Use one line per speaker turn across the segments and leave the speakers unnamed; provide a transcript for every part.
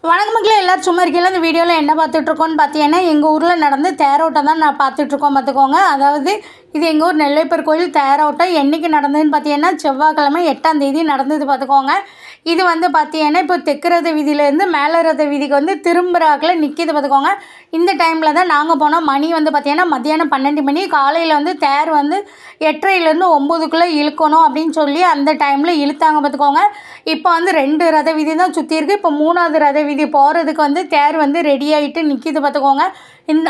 வணக்கம் மக்களே, எல்லாரும் சும்மா இருக்கீங்களா? இந்த வீடியோவில் என்ன பார்த்துட்ருக்கோன்னு பார்த்தீங்கன்னா, எங்கள் ஊரில் நடந்து தேரோட்டம் தான் நான் பார்த்துட்ருக்கோம் பார்த்துக்கோங்க. அதாவது இது எங்கள் ஊர் நெல்லையப்பர் கோயில் தேரோட்டம் என்றைக்கு நடந்ததுன்னு பார்த்தீங்கன்னா, செவ்வாய்க்கிழமை 8ஆம் தேதி நடந்தது பார்த்துக்கோங்க. இது வந்து பார்த்தீங்கன்னா, இப்போ தெற்கு ரத வீதியிலேருந்து மேலே ரத வீதிக்கு வந்து திரும்புறாக்கில் நிற்கிது பார்த்துக்கோங்க. இந்த டைமில் தான் நாங்கள் போனோம். மணி வந்து பார்த்தீங்கன்னா மத்தியானம் 12 மணி. காலையில் வந்து தேர் வந்து 8:30லேருந்து 9க்குள்ளே இழுக்கணும் அப்படின்னு சொல்லி அந்த டைமில் இழுத்தாங்க பார்த்துக்கோங்க. இப்போ வந்து 2 ரத வீதி தான் சுற்றி இருக்குது. இப்போ 3வது ரத வீதி போகிறதுக்கு வந்து தேர் வந்து ரெடி ஆகிட்டு நிற்கிது பார்த்துக்கோங்க.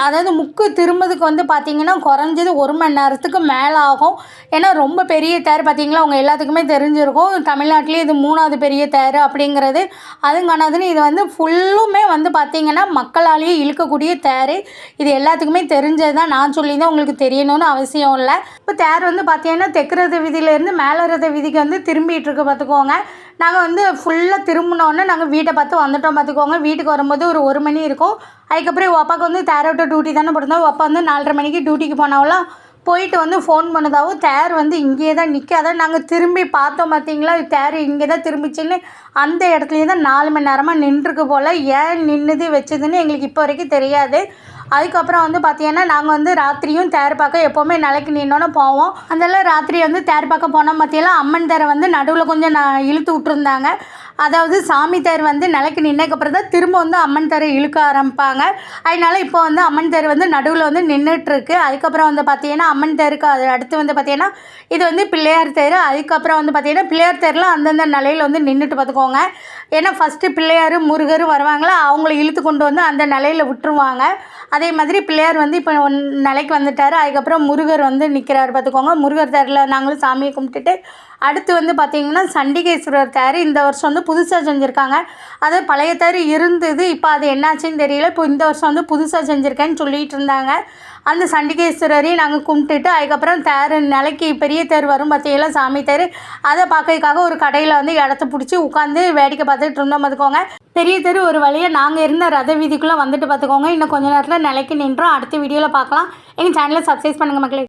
அதாவது முக்கு திரும்புறதுக்கு வந்து பார்த்திங்கன்னா குறைஞ்சது 1 மணி நேரத்துக்கு மேலே ஆகும். ஏன்னா ரொம்ப பெரிய தேர் பார்த்திங்களா, அவங்க எல்லாத்துக்குமே தெரிஞ்சிருக்கும். தமிழ்நாட்டிலே இது 3வது பெரிய தேர் அப்படிங்கிறது. அதுங்கானதுன்னு இது வந்து ஃபுல்லுமே வந்து பார்த்திங்கன்னா மக்களாலேயே இழுக்கக்கூடிய தேர். இது எல்லாத்துக்குமே தெரிஞ்சது தான். நான் சொல்லி தான் உங்களுக்கு தெரியணும்னு அவசியம் இல்லை. இப்போ தேர் வந்து பார்த்திங்கன்னா தெற்கு ரத வீதியிலேருந்து மேலே ரத வீதிக்கு வந்து திரும்பிகிட்டு இருக்கு பார்த்துக்கோங்க. நாங்கள் வந்து ஃபுல்லாக திரும்பினோன்னே நாங்கள் வீட்டை பார்த்து வந்துட்டோம் பார்த்துக்கோங்க. வீட்டுக்கு வரும்போது ஒரு 1 மணி இருக்கும். அதுக்கப்புறம் அப்பாவுக்கு வந்து தேரோட்ட டியூட்டி தானே போட்டிருந்தோம். அப்பா வந்து 4:30 மணிக்கு டியூட்டிக்கு போனாவெல்லாம் போயிட்டு வந்து ஃபோன் பண்ணதாகவும் தேர் வந்து இங்கேயே தான் அதான் நாங்கள் திரும்பி பார்த்தோம் பார்த்தீங்களா, தேர் இங்கே தான் திரும்பிச்சின்னு அந்த இடத்துலையே தான் 4 மணி நேரமாக நின்றுருக்கு போல். ஏன் நின்றுது வச்சதுன்னு எங்களுக்கு இப்போ வரைக்கும் தெரியாது. அதுக்கப்புறம் வந்து பார்த்திங்கன்னா நாங்கள் வந்து ராத்திரியும் தேர் பார்க்க எப்போவுமே நிலைக்கு நின்னோன்னு போவோம். அதெல்லாம் ராத்திரி வந்து தேர் பார்க்க போனோம் பார்த்தீங்கன்னா, அம்மன் தேரை வந்து நடுவில் கொஞ்சம் இழுத்து விட்ருந்தாங்க. அதாவது சாமி தேர் வந்து நிலைக்கு நின்னதுக்கப்புறம் தான் திரும்ப வந்து அம்மன் தேரை இழுக்க ஆரம்பிப்பாங்க. அதனால இப்போ வந்து அம்மன் தேர் வந்து நடுவில் வந்து நின்றுட்டுருக்கு. அதுக்கப்புறம் வந்து பார்த்திங்கன்னா அம்மன் தேருக்கு அது அடுத்து வந்து பார்த்திங்கன்னா இது வந்து பிள்ளையார் தேர். அதுக்கப்புறம் வந்து பார்த்திங்கன்னா பிள்ளையார் தேரில் அந்தந்த நிலையில் வந்து நின்றுட்டு பார்த்துக்கோங்க. ஏன்னா ஃபஸ்ட்டு பிள்ளையார் முருகரும் வருவாங்களா, அவங்கள இழுத்து கொண்டு வந்து அந்த நிலையில் விட்டுருவாங்க. அதே மாதிரி பிள்ளையார் வந்து இப்போ நிலைக்கு வந்துட்டார். அதுக்கப்புறம் முருகர் வந்து நிற்கிறார் பார்த்துக்கோங்க. முருகர் தேரில் நாங்களும் சாமியை கும்பிட்டுட்டு அடுத்து வந்து பார்த்திங்கன்னா சண்டிகேஸ்வரர் தேர் இந்த வருஷம் வந்து புதுசாக செஞ்சுருக்காங்க. அது பழைய தேர் இருந்தது, இப்போ அது என்னாச்சுன்னு தெரியல. இப்போ இந்த வருஷம் வந்து புதுசாக செஞ்சுருக்கேன்னு சொல்லிகிட்டு இருந்தாங்க. அந்த சண்டிகேஸ்வரரையும் நாங்கள் கும்பிட்டுட்டு அதுக்கப்புறம் தேர் நிலைக்கு பெரிய தேர் வரும் பார்த்தீங்களா, சாமி தேர், அதை பார்க்கறதுக்காக ஒரு கடையில் வந்து இடத்த பிடிச்சி உட்காந்து வேடிக்கை பார்த்துட்டு இருந்தோம் பார்த்துக்கோங்க. பெரிய தெரு ஒரு வழியாக நாங்கள் இருந்த ரத வீதிக்குள்ளே வந்துட்டு பார்த்துக்கோங்க. இன்னும் கொஞ்சம் நேரத்தில் நிலைக்கு நின்றோம். அடுத்த வீடியோவில் பார்க்கலாம். எங்கள் சேனலை சப்ஸ்கிரைப் பண்ணுங்கள் மக்களே.